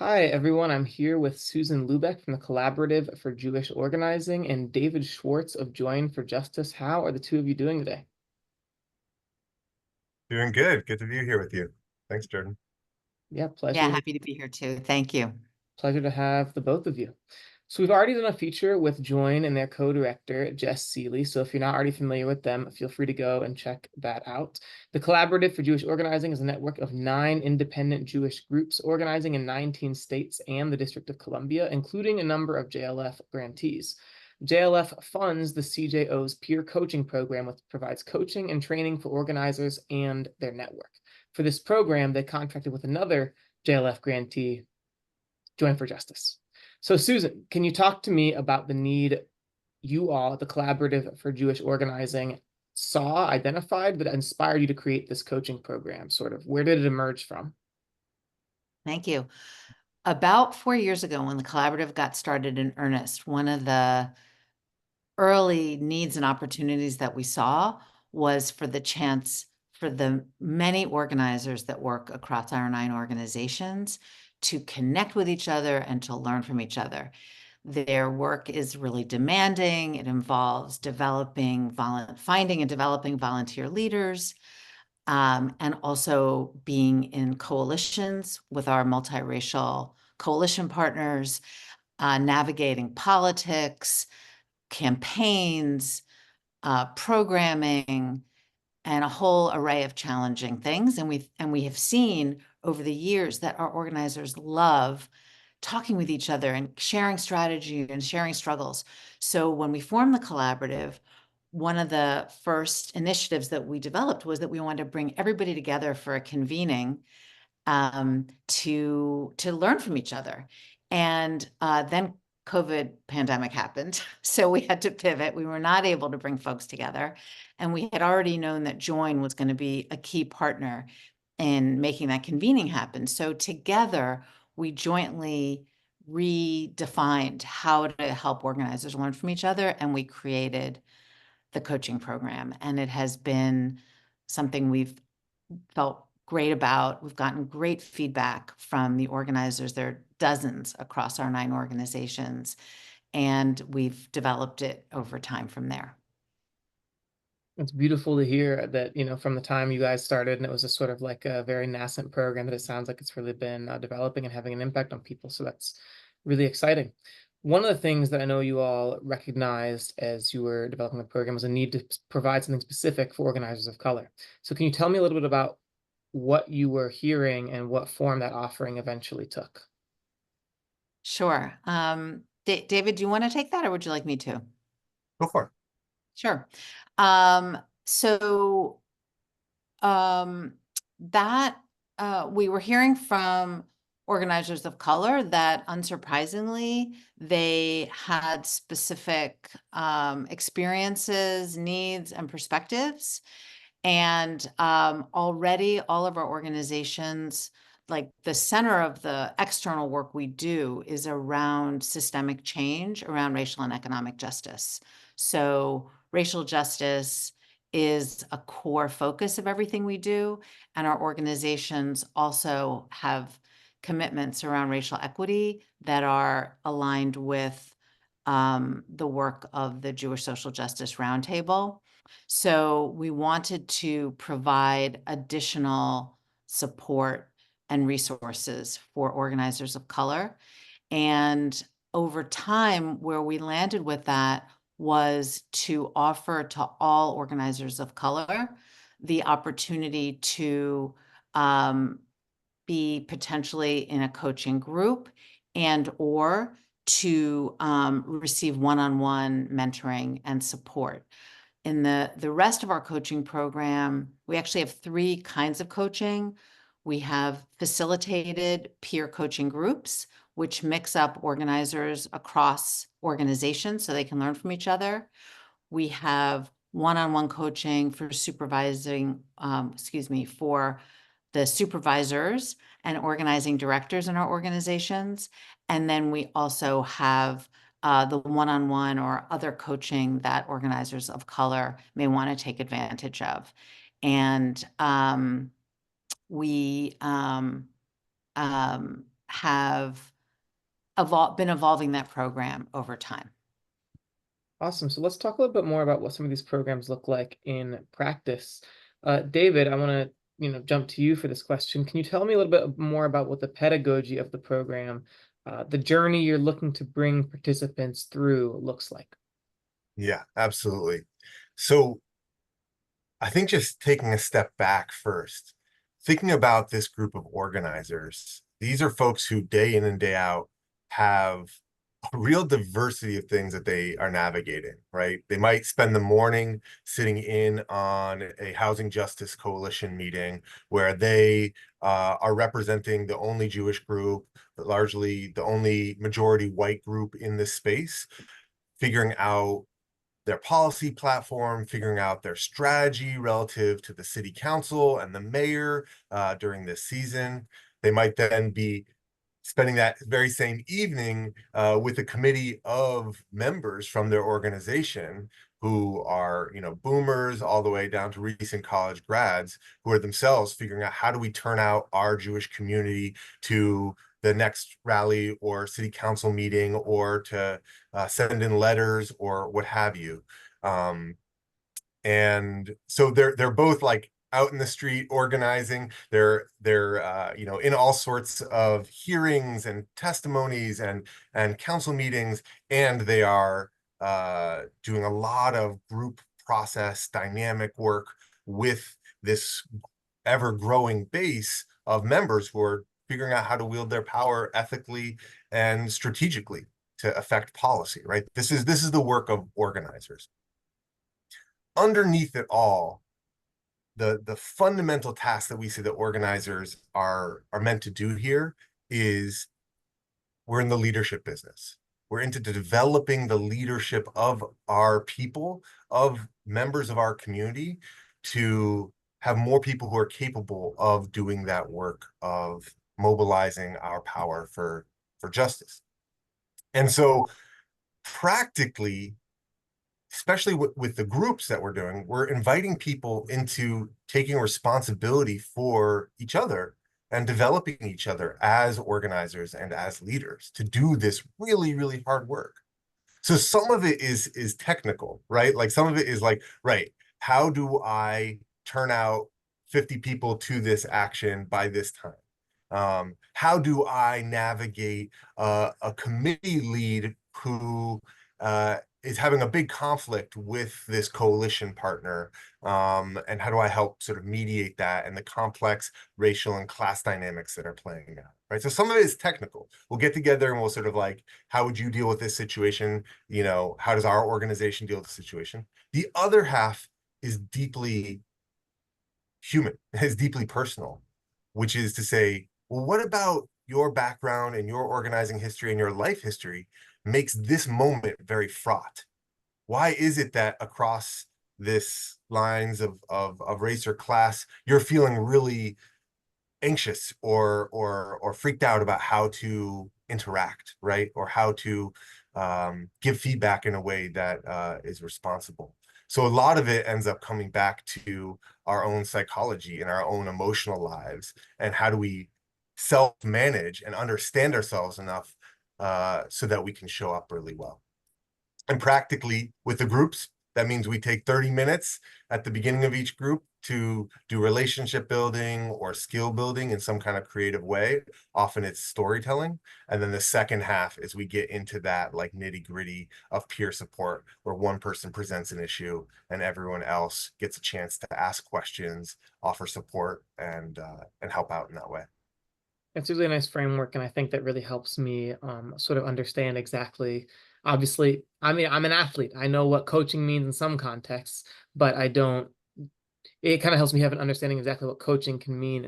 Hi, everyone. I'm here with Susan Lubeck from the Collaborative for Jewish Organizing and David Schwartz of Join for Justice. How are the two of you doing today? Doing good. Good to be here with you. Thanks, Jordan. Yeah, Yeah, happy to be here too. Thank you. pleasure to have the both of you. So we've already done a feature with Join and their co-director, Jess Seeley. So if you're not already familiar with them, feel free to go and check that out. The Collaborative for Jewish Organizing is a network of 9 independent Jewish groups organizing in 19 states and the District of Columbia, including a number of JLF grantees. JLF funds the CJO's peer coaching program, which provides coaching and training for organizers and their network. For this program, they contracted with another JLF grantee, Join for Justice. So, Susan, can you talk to me about the need you all, the Collaborative for Jewish Organizing, saw, identified that inspired you to create this coaching program? Sort of, where did it emerge from? Thank you. About 4 years ago, when the collaborative got started in earnest, one of the early needs and opportunities that we saw was for the chance for the many organizers that work across our 9 organizations to connect with each other and to learn from each other. Their work is really demanding. It involves finding and developing volunteer leaders, and also being in coalitions with our multiracial coalition partners, navigating politics, campaigns, programming, and a whole array of challenging things. And we have seen over the years that our organizers love talking with each other and sharing strategy and sharing struggles. So when we formed the collaborative, one of the first initiatives that we developed was that we wanted to bring everybody together for a convening, to learn from each other. And then COVID pandemic happened. So we had to pivot. We were not able to bring folks together. And we had already known that Join was going to be a key partner in making that convening happen. So together, we jointly redefined how to help organizers learn from each other. And we created the coaching program. And it has been something we've felt great about. We've gotten great feedback from the organizers. There are dozens across our 9 organizations, and we've developed it over time from there. It's beautiful to hear that, from the time you guys started, and it was a sort of like a very nascent program, that it sounds like it's really been developing and having an impact on people. So that's really exciting. One of the things that I know you all recognized as you were developing the program was a need to provide something specific for organizers of color. So can you tell me a little bit about what you were hearing and what form that offering eventually took? Sure. David, do you want to take that, or would you like me to? Go for it. Sure. So that we were hearing from organizers of color that, unsurprisingly, they had specific experiences, needs, and perspectives. And already all of our organizations, like the center of the external work we do, is around systemic change, around racial and economic justice. So racial justice is a core focus of everything we do. And our organizations also have commitments around racial equity that are aligned with the work of the Jewish Social Justice Roundtable. So we wanted to provide additional support and resources for organizers of color. And over time, where we landed with that was to offer to all organizers of color the opportunity to be potentially in a coaching group and or to receive one-on-one mentoring and support. In the rest of our coaching program, we actually have 3 kinds of coaching. We have facilitated peer coaching groups, which mix up organizers across organizations so they can learn from each other. We have one-on-one coaching for for the supervisors and organizing directors in our organizations. And then we also have the one-on-one or other coaching that organizers of color may want to take advantage of. And we have been evolving that program over time. Awesome. So let's talk a little bit more about what some of these programs look like in practice. David, I want to, jump to you for this question. Can you tell me a little bit more about what the pedagogy of the program, the journey you're looking to bring participants through looks like? Yeah, absolutely. So I think just taking a step back first, thinking about this group of organizers, these are folks who day in and day out have a real diversity of things that they are navigating, right? They might spend the morning sitting in on a housing justice coalition meeting where they are representing the only Jewish group, but largely the only majority white group in this space, figuring out their policy platform, figuring out their strategy relative to the city council and the mayor during this season. They might then be spending that very same evening with a committee of members from their organization who are, boomers all the way down to recent college grads who are themselves figuring out how do we turn out our Jewish community to the next rally or city council meeting or to send in letters or what have you. And so they're both like out in the street organizing. They're in all sorts of hearings and testimonies and council meetings, and they are doing a lot of group process dynamic work with this ever-growing base of members who are figuring out how to wield their power ethically and strategically to affect policy, right? This is the work of organizers. Underneath it all, the fundamental task that we see that organizers are meant to do here is we're in the leadership business. We're into developing the leadership of our people, of members of our community, to have more people who are capable of doing that work of mobilizing our power for justice. And so practically, especially with the groups that we're doing, we're inviting people into taking responsibility for each other and developing each other as organizers and as leaders to do this really, really hard work. So some of it is technical, right? Like some of it is like, right, how do I turn out 50 people to this action by this time? How do I navigate a committee lead who is having a big conflict with this coalition partner? And how do I help sort of mediate that and the complex racial and class dynamics that are playing out, right? So some of it is technical. We'll get together and we'll sort of like, how would you deal with this situation? How does our organization deal with the situation? The other half is deeply human, is deeply personal, which is to say, well, what about your background and your organizing history and your life history makes this moment very fraught? Why is it that across this lines of race or class, you're feeling really anxious or freaked out about how to interact, right? Or how to give feedback in a way that is responsible. So a lot of it ends up coming back to our own psychology and our own emotional lives, and how do we self-manage and understand ourselves enough so that we can show up really well. And practically with the groups, that means we take 30 minutes at the beginning of each group to do relationship building or skill building in some kind of creative way. Often it's storytelling. And then the second half is we get into that like nitty gritty of peer support, where one person presents an issue and everyone else gets a chance to ask questions, offer support, and help out in that way. It's a really nice framework, and I think that really helps me sort of understand exactly. Obviously, I mean, I'm an athlete. I know what coaching means in some contexts, but I don't. It kind of helps me have an understanding exactly what coaching can mean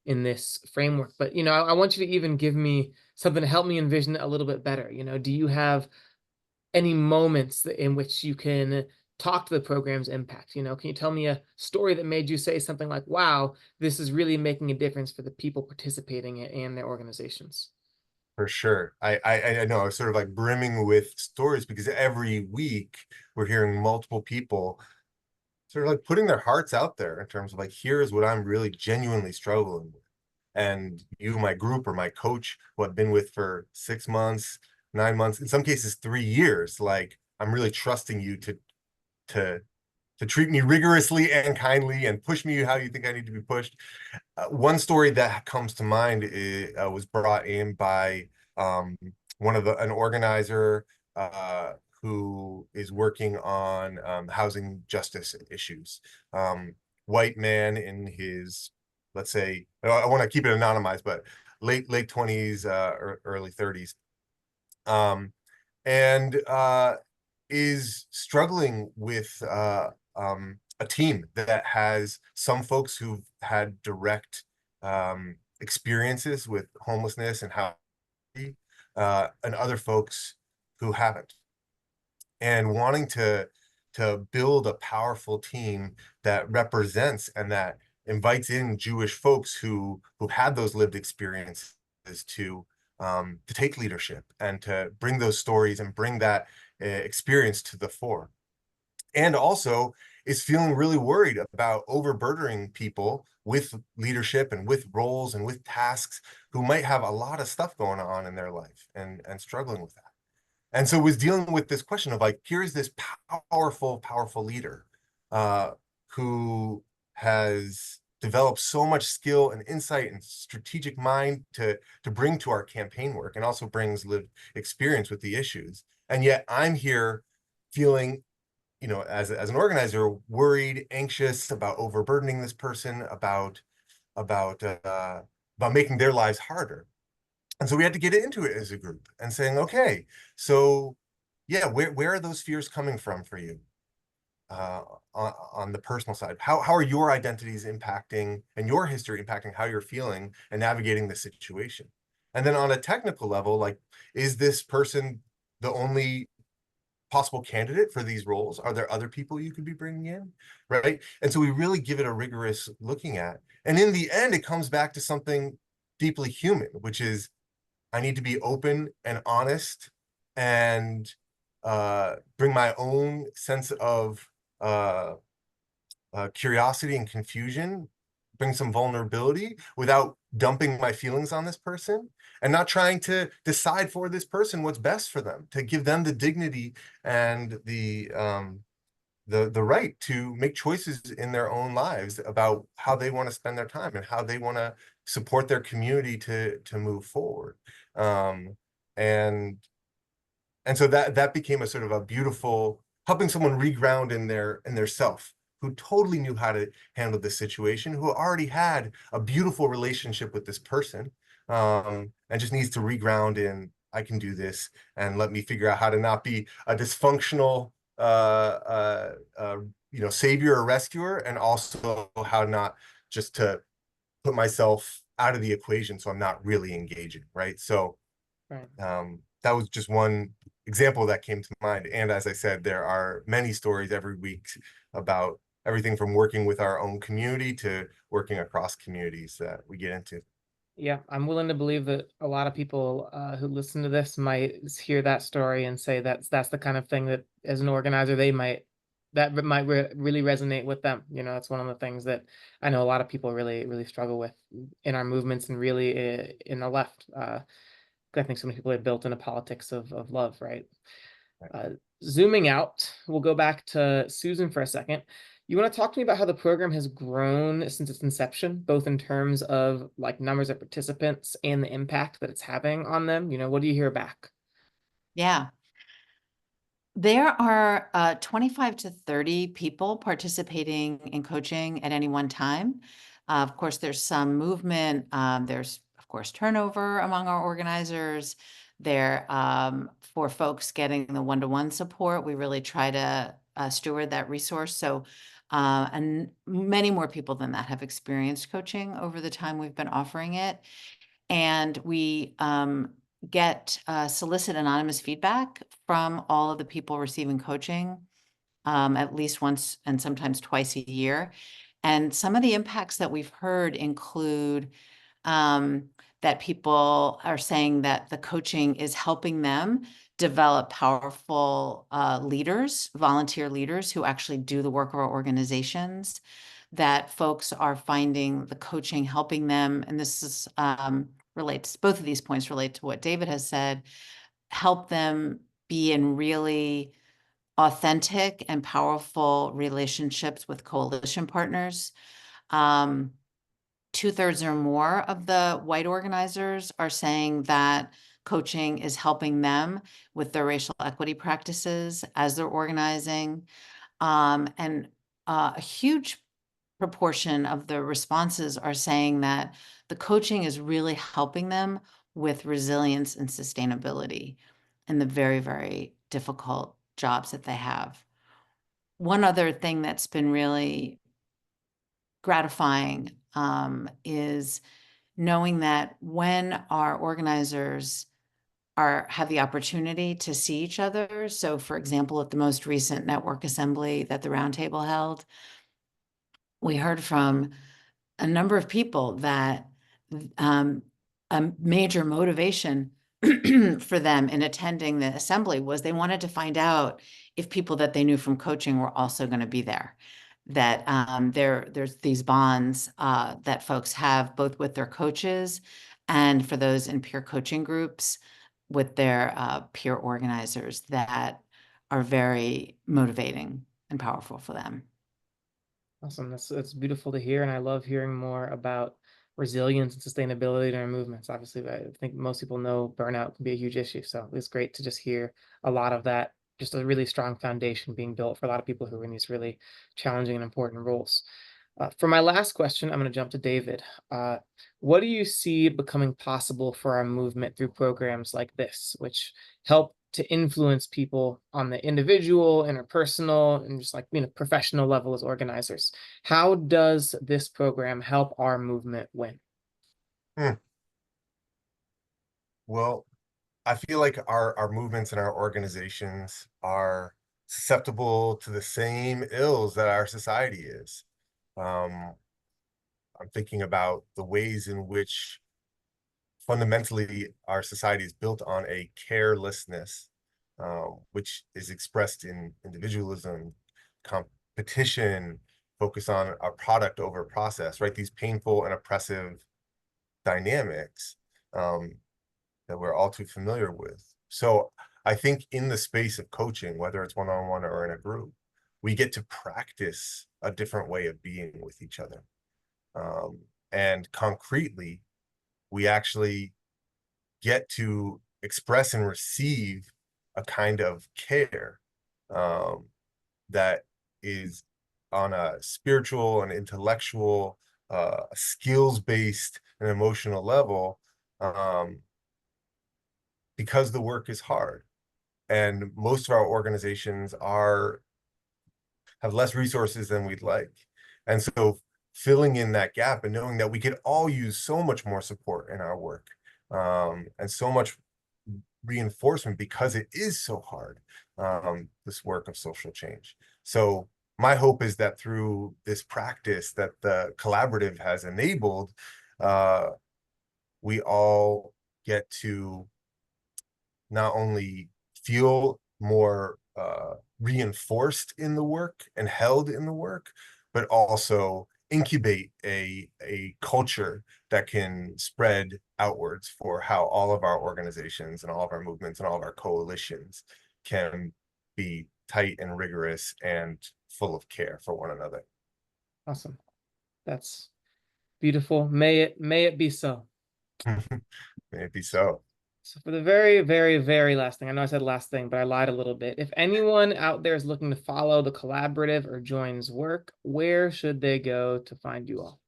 in this framework. But I want you to even give me something to help me envision it a little bit better. Do you have any moments in which you can talk to the program's impact? Can you tell me a story that made you say something like, wow, this is really making a difference for the people participating in their organizations? For sure. I know I was sort of like brimming with stories because every week we're hearing multiple people sort of like putting their hearts out there in terms of like, here's what I'm really genuinely struggling with. and you, my group, or my coach, who I've been with for 6 months, 9 months, in some cases 3 years, like, I'm really trusting you to treat me rigorously and kindly and push me how you think I need to be pushed. One story that comes to mind was brought in by an organizer who is working on housing justice issues. White man in his, let's say, I want to keep it anonymized, but late 20s, early 30s, and is struggling with a team that has some folks who've had direct experiences with homelessness and how, and other folks who haven't, and wanting to build a powerful team that represents and that invites in Jewish folks who had those lived experiences to take leadership and to bring those stories and bring that experience to the fore. And also is feeling really worried about overburdening people with leadership and with roles and with tasks who might have a lot of stuff going on in their life and struggling with that. And so was dealing with this question of, like, here's this powerful leader who has developed so much skill and insight and strategic mind to bring to our campaign work, and also brings lived experience with the issues. And yet I'm here feeling, as an organizer, worried, anxious about overburdening this person, about making their lives harder. And so we had to get into it as a group and saying, okay, so yeah, where are those fears coming from for you on the personal side? How are your identities impacting and your history impacting how you're feeling and navigating the situation? And then on a technical level, like, is this person the only possible candidate for these roles? Are there other people you could be bringing in, right? And so we really give it a rigorous looking at. And in the end, it comes back to something deeply human, which is, I need to be open and honest and bring my own sense of curiosity and confusion, bring some vulnerability without dumping my feelings on this person, and not trying to decide for this person what's best for them, to give them the dignity and the right to make choices in their own lives about how they want to spend their time and how they want to support their community to move forward. And so that became a sort of a beautiful, helping someone reground in their self, who totally knew how to handle this situation, who already had a beautiful relationship with this person, and just needs to reground in, I can do this, and let me figure out how to not be a dysfunctional savior or rescuer, and also how not just to put myself out of the equation so I'm not really engaging, right? So Right. that was just one example that came to mind. And as I said, there are many stories every week about everything from working with our own community to working across communities that we get into. Yeah, I'm willing to believe that a lot of people who listen to this might hear that story and say that's the kind of thing that, as an organizer, really resonate with them. It's one of the things that I know a lot of people really struggle with in our movements, and really in the left. I think so many people are built in a politics of love, right? Right. Zooming out, we'll go back to Susan for a second. You want to talk to me about how the program has grown since its inception, both in terms of like numbers of participants and the impact that it's having on them? What do you hear back? Yeah. There are 25 to 30 people participating in coaching at any one time. Of course, there's some movement. There's, of course, turnover among our organizers. For folks getting the one-to-one support, we really try to steward that resource. So, and many more people than that have experienced coaching over the time we've been offering it. And we solicit anonymous feedback from all of the people receiving coaching at least once and sometimes twice a year. And some of the impacts that we've heard include that people are saying that the coaching is helping them develop powerful leaders, volunteer leaders who actually do the work of our organizations. that folks are finding the coaching helping them, and this is relates, both of these points relate to what David has said, help them be in really authentic and powerful relationships with coalition partners. 2/3 or more of the white organizers are saying that coaching is helping them with their racial equity practices as they're organizing. And a huge proportion of the responses are saying that the coaching is really helping them with resilience and sustainability in the very, very difficult jobs that they have. One other thing that's been really gratifying is knowing that when our organizers have the opportunity to see each other. So for example, at the most recent network assembly that the Roundtable held, we heard from a number of people that a major motivation for them in attending the assembly was they wanted to find out if people that they knew from coaching were also going to be there. That there's these bonds that folks have both with their coaches and for those in peer coaching groups with their peer organizers that are very motivating and powerful for them. Awesome. That's beautiful to hear, and I love hearing more about resilience and sustainability in our movements. Obviously, I think most people know burnout can be a huge issue, so it's great to just hear a lot of that. Just a really strong foundation being built for a lot of people who are in these really challenging and important roles. For my last question, I'm going to jump to David. What do you see becoming possible for our movement through programs like this, which help to influence people on the individual, interpersonal, and just like professional level as organizers? How does this program help our movement win? Well, I feel like our movements and our organizations are susceptible to the same ills that our society is. I'm thinking about the ways in which fundamentally our society is built on a carelessness, which is expressed in individualism, competition, focus on a product over process, right? These painful and oppressive dynamics that we're all too familiar with. So I think in the space of coaching, whether it's one-on-one or in a group, we get to practice a different way of being with each other. And concretely, we actually get to express and receive a kind of care that is on a spiritual and intellectual, skills-based and emotional level, because the work is hard. And most of our organizations have less resources than we'd like. And so filling in that gap and knowing that we could all use so much more support in our work, and so much reinforcement because it is so hard, this work of social change. So my hope is that through this practice that the collaborative has enabled, we all get to not only feel more reinforced in the work and held in the work, but also incubate a culture that can spread outwards for how all of our organizations and all of our movements and all of our coalitions can be tight and rigorous and full of care for one another. Awesome. That's beautiful. May it be so. May it be so. So for the very, very, very last thing, I know I said last thing, but I lied a little bit. If anyone out there is looking to follow the collaborative or joins work, where should they go to find you all?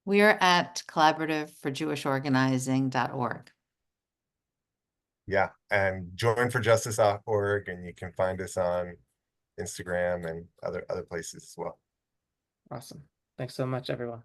We are at collaborativeforjewisholganizing.org. Yeah, and joinforjustice.org, and you can find us on Instagram and other places as well. Awesome. Thanks so much, everyone.